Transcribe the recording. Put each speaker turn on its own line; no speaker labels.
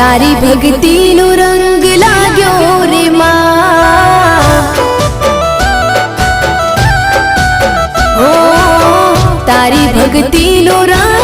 तारी भक्ति नो रंग लाग्यो रे मां। ओ तारी भक्ति नो रंग